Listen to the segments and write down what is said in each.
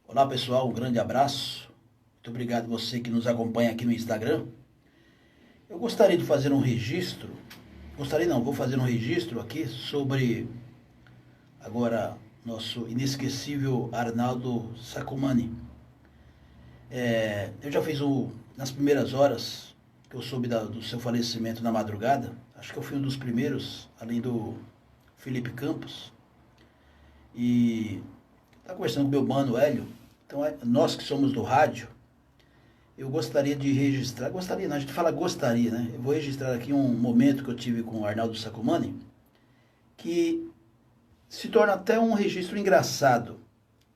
Olá pessoal, um grande abraço. Muito obrigado você que nos acompanha aqui no Instagram. Eu gostaria de fazer um registro, vou fazer um registro aqui sobre agora nosso inesquecível Arnaldo Sacomani. Eu já fiz nas primeiras horas que eu soube do seu falecimento na madrugada, acho que eu fui um dos primeiros, além do Felipe Campos, e estava conversando com meu mano Hélio. Então, nós que somos do rádio, eu gostaria de registrar, gostaria não, a gente fala gostaria, né? Eu vou registrar aqui um momento que eu tive com o Arnaldo Sacomani, que se torna até um registro engraçado,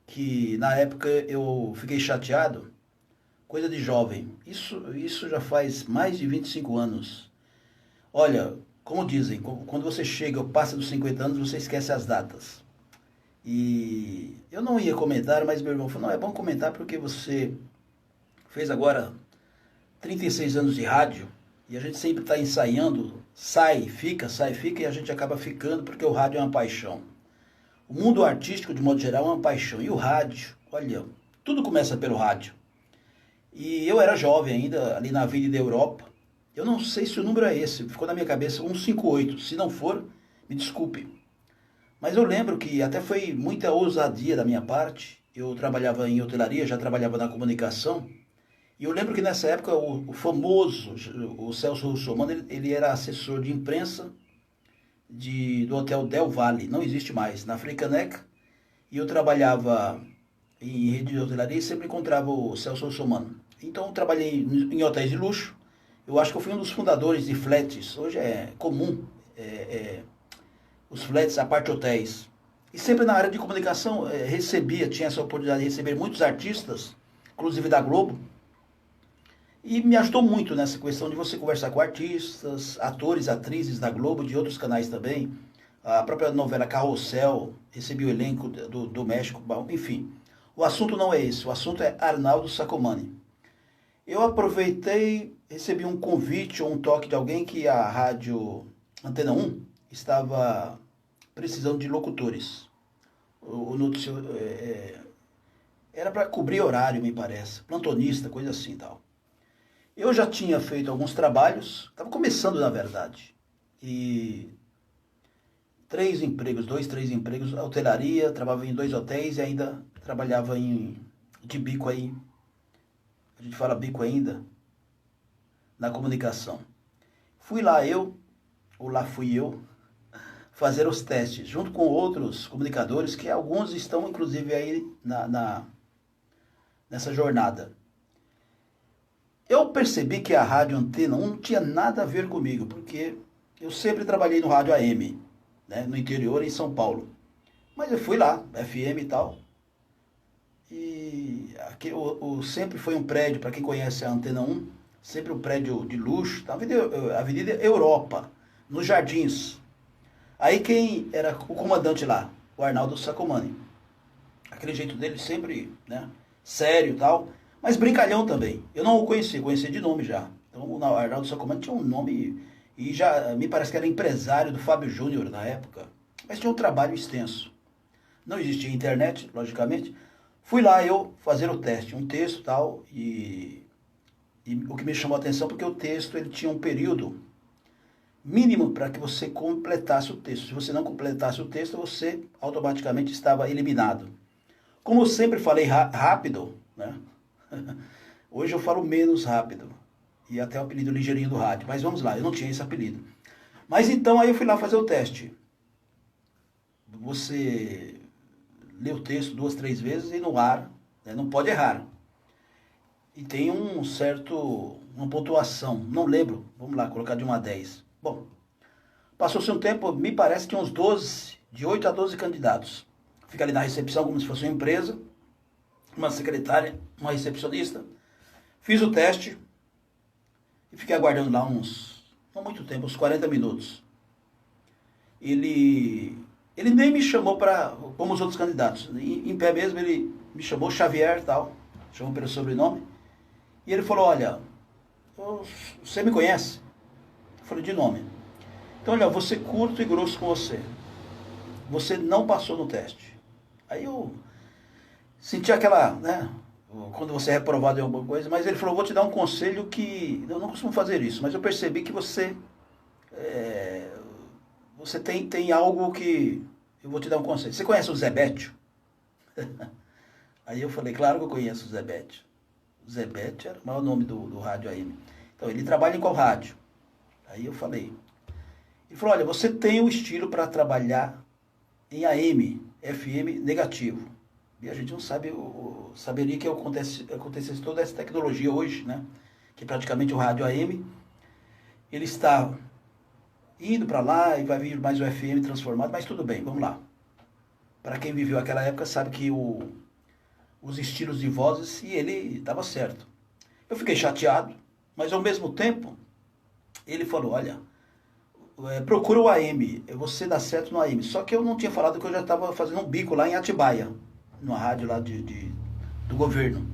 que na época eu fiquei chateado, coisa de jovem, isso já faz mais de 25 anos. Olha, como dizem, quando você chega ou passa dos 50 anos, você esquece as datas. E eu não ia comentar, mas meu irmão falou, não, é bom comentar porque você fez agora 36 anos de rádio e a gente sempre está ensaiando, sai, fica, e a gente acaba ficando porque o rádio é uma paixão. O mundo artístico, de modo geral, é uma paixão. E o rádio, olha, tudo começa pelo rádio. E eu era jovem ainda, ali na Avenida Europa. Eu não sei se o número é esse, ficou na minha cabeça 158. Se não for, me desculpe. Mas eu lembro que até foi muita ousadia da minha parte. Eu trabalhava em hotelaria, já trabalhava na comunicação. E eu lembro que nessa época o famoso, o Celso Russomano, ele era assessor de imprensa do Hotel Del Valle, não existe mais, na Fricaneca. E eu trabalhava em rede de hotelaria e sempre encontrava o Celso Russomano. Então eu trabalhei em hotéis de luxo. Eu acho que eu fui um dos fundadores de flats. Hoje é comum os flats, a parte hotéis. E sempre na área de comunicação tinha essa oportunidade de receber muitos artistas, inclusive da Globo. E me ajudou muito nessa questão de você conversar com artistas, atores, atrizes da Globo, de outros canais também. A própria novela Carrossel, recebi o elenco do México, bom, enfim. O assunto não é esse, o assunto é Arnaldo Sacomani. Eu aproveitei, recebi um convite ou um toque de alguém que a rádio Antena 1 estava precisando de locutores. O noticiário era para cobrir horário, me parece, plantonista, coisa assim e tal. Eu já tinha feito alguns trabalhos, estava começando na verdade, e 3 empregos, 2, 3 empregos, hotelaria, trabalhava em 2 hotéis e ainda trabalhava de bico aí, a gente fala bico ainda, na comunicação. Fui lá fui eu, fazer os testes, junto com outros comunicadores, que alguns estão inclusive aí nessa jornada. Eu percebi que a rádio Antena 1 não tinha nada a ver comigo, porque eu sempre trabalhei no rádio AM, né, no interior, em São Paulo. Mas eu fui lá, FM e tal. E aqui, sempre foi um prédio, para quem conhece a Antena 1, sempre um prédio de luxo, Avenida Europa, nos Jardins. Aí quem era o comandante lá? O Arnaldo Sacomani. Aquele jeito dele sempre, né, sério e tal. Mas brincalhão também. Eu não o conhecia de nome já. Então o Arnaldo Sacomani tinha um nome e já me parece que era empresário do Fábio Júnior na época. Mas tinha um trabalho extenso. Não existia internet, logicamente. Fui lá eu fazer o teste, um texto tal, e o que me chamou a atenção porque o texto ele tinha um período mínimo para que você completasse o texto. Se você não completasse o texto, você automaticamente estava eliminado. Como eu sempre falei rápido, né? Hoje eu falo menos rápido. E até o apelido ligeirinho do rádio. Mas vamos lá, eu não tinha esse apelido. Mas então aí eu fui lá fazer o teste. Você lê o texto 2, 3 vezes e no ar, né, não pode errar. E tem uma pontuação. Não lembro. Vamos lá, colocar de 1 a 10. Bom, passou-se um tempo, me parece que uns 12, de 8 a 12 candidatos. Fica ali na recepção como se fosse uma empresa. Uma secretária, uma recepcionista. Fiz o teste e fiquei aguardando lá não muito tempo, uns 40 minutos. Ele nem me chamou como os outros candidatos. Em pé mesmo, ele me chamou Xavier tal, chamou pelo sobrenome. E ele falou, olha, você me conhece? Eu falei, de nome. Então, olha, vou ser curto e grosso com você. Você não passou no teste. Aí senti aquela, né? Quando você é reprovado em alguma coisa, mas ele falou, vou te dar um conselho que eu não costumo fazer isso, mas eu percebi que é, você tem algo que eu vou te dar um conselho. Você conhece o Zebétio? Aí eu falei, claro que eu conheço o Zebétio. O Zebétio era o maior nome do rádio AM. Então, ele trabalha em qual rádio? Aí eu falei. Ele falou, olha, você tem o estilo para trabalhar em AM, FM negativo. E a gente não sabe, saberia que acontecesse toda essa tecnologia hoje, né? Que praticamente o rádio AM, ele está indo para lá e vai vir mais o FM transformado, mas tudo bem, vamos lá. Para quem viveu aquela época sabe que os estilos de vozes, e ele estava certo. Eu fiquei chateado, mas ao mesmo tempo, ele falou, olha, procura o AM, você dá certo no AM. Só que eu não tinha falado que eu já estava fazendo um bico lá em Atibaia, numa rádio lá do governo.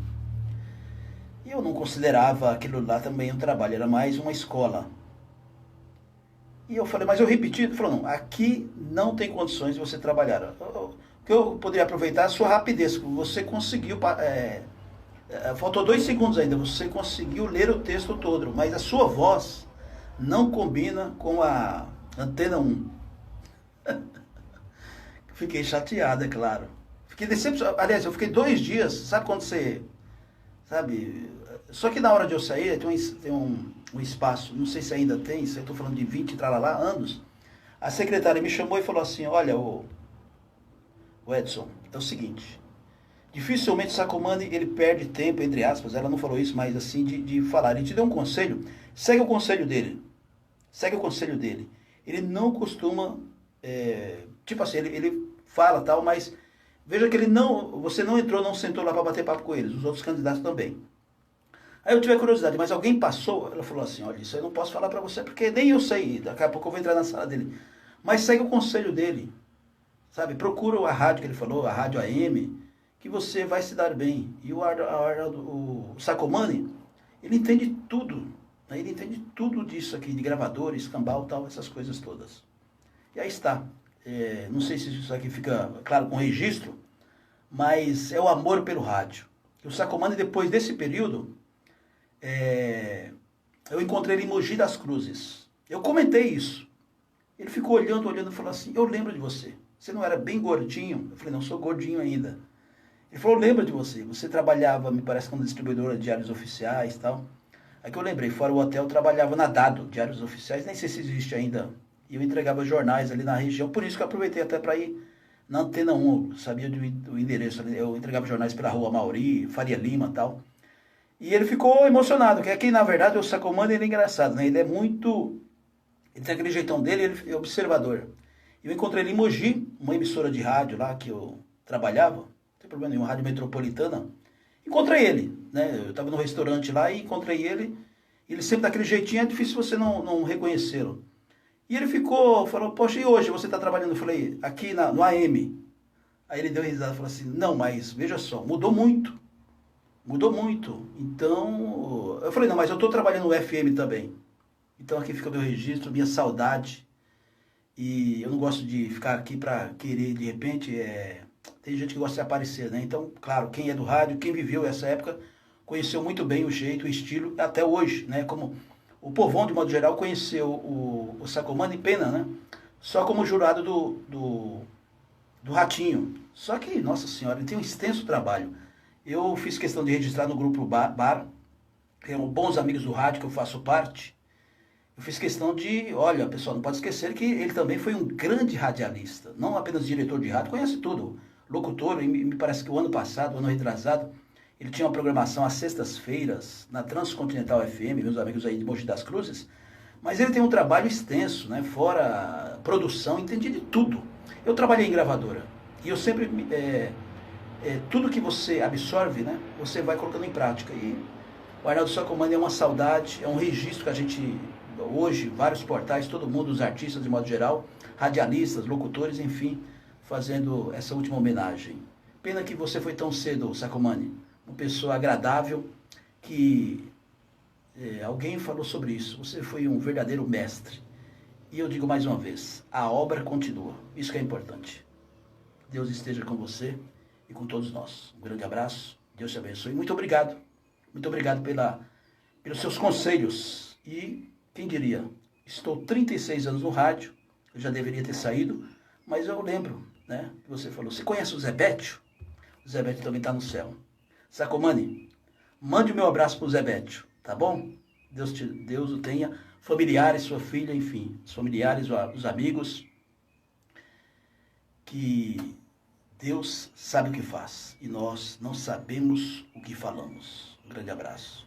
E eu não considerava aquilo lá também um trabalho, era mais uma escola. E eu falei, mas eu repeti, ele falou, não, aqui não tem condições de você trabalhar. O que eu poderia aproveitar é a sua rapidez, você conseguiu, faltou 2 segundos ainda, você conseguiu ler o texto todo, mas a sua voz não combina com a Antena 1. Fiquei chateado, é claro. Fiquei decepcionado. Aliás, eu fiquei 2 dias, sabe quando você... Sabe? Só que na hora de eu sair, tem um espaço, não sei se ainda tem, eu estou falando de 20, tralalá, anos. A secretária me chamou e falou assim, olha, o Edson, é o seguinte, dificilmente o Sacomani, ele perde tempo, entre aspas, ela não falou isso, mas assim, de falar. Ele te deu um conselho, segue o conselho dele. Segue o conselho dele. Ele não costuma, tipo assim, ele fala tal, mas veja que você não entrou, não sentou lá para bater papo com eles, os outros candidatos também. Aí eu tive a curiosidade, mas alguém passou? Ela falou assim, olha, isso eu não posso falar para você, porque nem eu sei, daqui a pouco eu vou entrar na sala dele. Mas segue o conselho dele, sabe? Procura a rádio que ele falou, a rádio AM, que você vai se dar bem. E o Sacomani, ele entende tudo, né? Ele entende tudo disso aqui, de gravadores, cambal, tal, essas coisas todas. E aí está. Não sei se isso aqui fica claro com registro, mas é o amor pelo rádio. O Sacomani, depois desse período, eu encontrei ele em Mogi das Cruzes. Eu comentei isso. Ele ficou olhando e falou assim, eu lembro de você. Você não era bem gordinho? Eu falei, não, sou gordinho ainda. Ele falou, lembro de você. Você trabalhava, me parece, como distribuidora de diários oficiais e tal. Aí que eu lembrei, fora o hotel, eu trabalhava na Dado, diários oficiais, nem sei se existe ainda. E eu entregava jornais ali na região, por isso que eu aproveitei até para ir na Antena 1, eu sabia do endereço. Eu entregava jornais pela Rua Mauri, Faria Lima e tal. E ele ficou emocionado, que aqui, na verdade, o Sacomani, ele é engraçado, né? Ele tem aquele jeitão dele, ele é observador. Eu encontrei ele em Mogi, uma emissora de rádio lá que eu trabalhava, não tem problema nenhum, rádio metropolitana. Encontrei ele, né? Eu estava no restaurante lá e encontrei ele. Ele sempre daquele jeitinho, é difícil você não reconhecê-lo. E ele falou, poxa, e hoje você está trabalhando? Eu falei, aqui no AM. Aí ele deu risada e falou assim, não, mas veja só, mudou muito. Mudou muito. Então, eu falei, não, mas eu estou trabalhando no FM também. Então aqui fica o meu registro, minha saudade. E eu não gosto de ficar aqui para querer, de repente, tem gente que gosta de aparecer, né? Então, claro, quem é do rádio, quem viveu essa época, conheceu muito bem o jeito, o estilo, até hoje, né? Como o povão, de modo geral, conheceu o Sacomani, pena, né? Só como jurado do Ratinho. Só que, nossa senhora, ele tem um extenso trabalho. Eu fiz questão de registrar no grupo Bar, que são bons amigos do rádio, que eu faço parte. Eu fiz questão de, olha, pessoal, não pode esquecer que ele também foi um grande radialista, não apenas diretor de rádio, conhece tudo, locutor, e me parece que o ano passado, o ano retrasado, ele tinha uma programação às sextas-feiras, na Transcontinental FM, meus amigos aí de Mogi das Cruzes, mas ele tem um trabalho extenso, né, fora produção, entendi de tudo. Eu trabalhei em gravadora, e eu sempre, tudo que você absorve, né, você vai colocando em prática, e o Arnaldo Sacomani é uma saudade, é um registro que a gente... Hoje, vários portais, todo mundo, os artistas de modo geral, radialistas, locutores, enfim, fazendo essa última homenagem. Pena que você foi tão cedo, Sacomani. Uma pessoa agradável, que alguém falou sobre isso. Você foi um verdadeiro mestre. E eu digo mais uma vez, a obra continua. Isso que é importante. Deus esteja com você e com todos nós. Um grande abraço, Deus te abençoe. Muito obrigado pelos seus conselhos. E, quem diria, estou 36 anos no rádio, eu já deveria ter saído, mas eu lembro, né, que você falou, você conhece o Zé Bétio? O Zé Bétio também está no céu. Sacomani, mande o meu abraço para o Zé Bétio, tá bom? Deus o tenha, familiares, sua filha, enfim, os familiares, os amigos, que Deus sabe o que faz e nós não sabemos o que falamos. Um grande abraço.